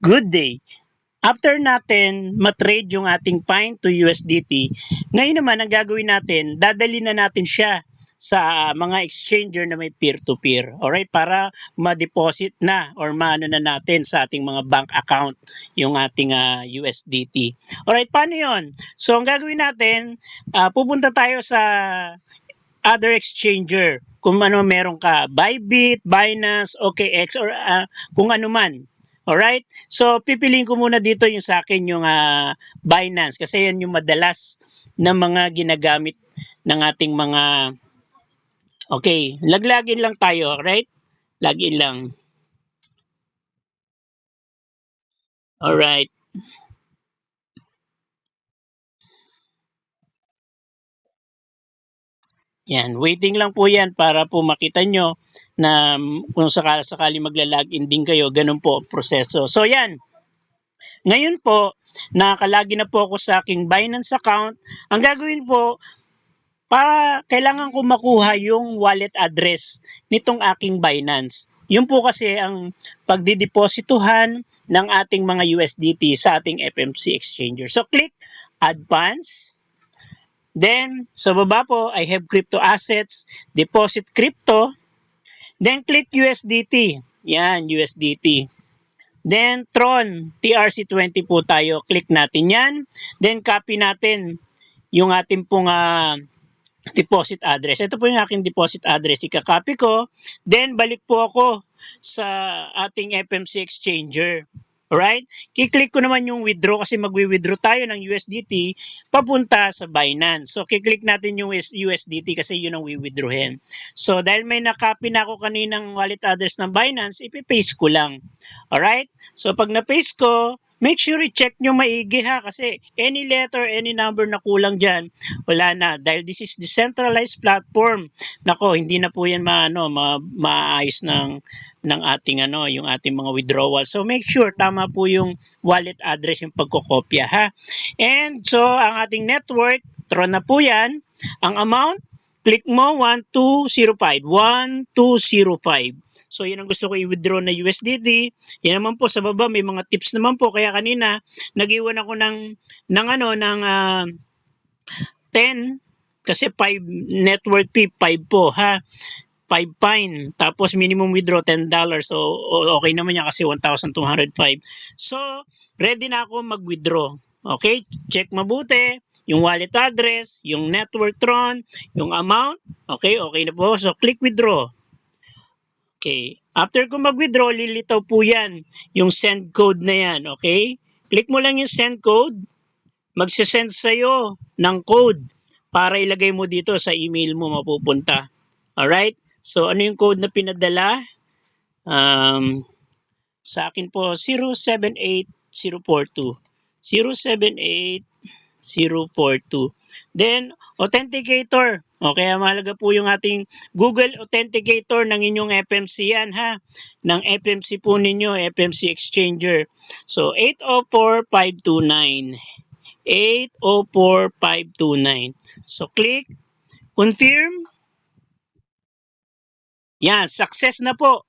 Good day. After natin matrade yung ating Pine to USDT, ngayon naman ang gagawin natin, dadali na natin siya sa mga exchanger na may peer-to-peer. Alright, para ma-deposit na or maano na natin sa ating mga bank account yung ating USDT. Alright, paano yon? So ang gagawin natin, pupunta tayo sa other exchanger. Kung ano meron ka, Bybit, Binance, OKX, or kung ano man. Alright? So, pipiliin ko muna dito yung sa akin yung Binance kasi yan yung madalas na mga ginagamit ng ating mga okay, laglagin lang tayo, right? Login lang. Alright. Yan, waiting lang po yan para po makita nyo na kung sakali magla-login din kayo, ganun po ang proseso. So yan, ngayon po, nakakalagi na po ako sa aking Binance account. Ang gagawin po, para kailangan ko makuha yung wallet address nitong aking Binance. Yun po kasi ang pagdideposituhan ng ating mga USDT sa ating FMC exchanger. So click Add Funds. Then, sa baba po, I have crypto assets, deposit crypto. Then, click USDT. Yan, USDT. Then, Tron, TRC20 po tayo. Click natin yan. Then, copy natin yung ating pong deposit address. Ito po yung aking deposit address. Ika-copy ko. Then, balik po ako sa ating FMC exchanger. Alright? Kiklik ko naman yung withdraw kasi magwi-withdraw tayo ng USDT papunta sa Binance. So, kiklik natin yung USDT kasi yun ang wi-withdrawin. So, dahil may nakopy na ako kaninang wallet address ng Binance, ipipaste ko lang. Alright? So, pag na-paste ko, make sure i-check nyo maigi ha kasi any letter, any number na kulang dyan, wala na. Dahil this is decentralized platform. Nako, hindi na po yan maayos ng ating yung ating mga withdrawal. So make sure tama po yung wallet address yung pagkokopya ha. And so ang ating network, Tron na po yan. Ang amount, click mo 1205. 1205. So, yun ang gusto ko i-withdraw na USDT. Yan naman po sa baba, may mga tips naman po. Kaya kanina, nag-iwan ako ng 10 kasi 5 network fee, 5 po ha. 5 Pine. Tapos minimum withdraw $10. So, okay naman yan kasi 1,205. So, ready na ako mag-withdraw. Okay? Check mabuti yung wallet address, yung network Tron, yung amount. Okay? Okay na po. So, click withdraw. Okay. After ko mag-withdraw, lilitaw po yan. Yung send code na yan. Okay? Click mo lang yung send code. Magsisend sa'yo ng code para ilagay mo dito sa email mo mapupunta. Alright? So, ano yung code na pinadala? Sa akin po, 078042. 078042. Then, authenticator. Okay, mahalaga po yung ating Google Authenticator ng inyong FMC yan ha. Ng FMC po ninyo, FMC Exchanger. So, 804529. 804529. So, click. Confirm. Yan, success na po.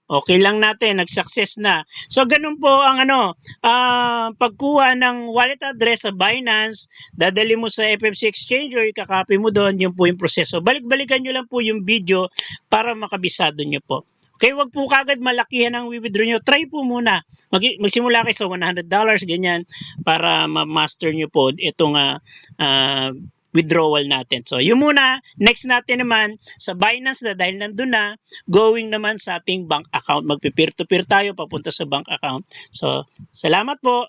Okay lang natin, nag-success na. So, ganun po ang pagkuha ng wallet address sa Binance, dadali mo sa FMC Exchanger, ikakopy mo doon, yun po yung proseso. Balik-balikan nyo lang po yung video para makabisado nyo po. Okay, wag po kagad malakihan ang withdraw nyo. Try po muna. Magsimula kayo sa $100, ganyan, para ma-master nyo po itong withdrawal natin. So, yun muna. Next natin naman, sa Binance na dahil nandun na, going naman sa ating bank account. Magpe-peer-to-peer tayo papunta sa bank account. So, salamat po.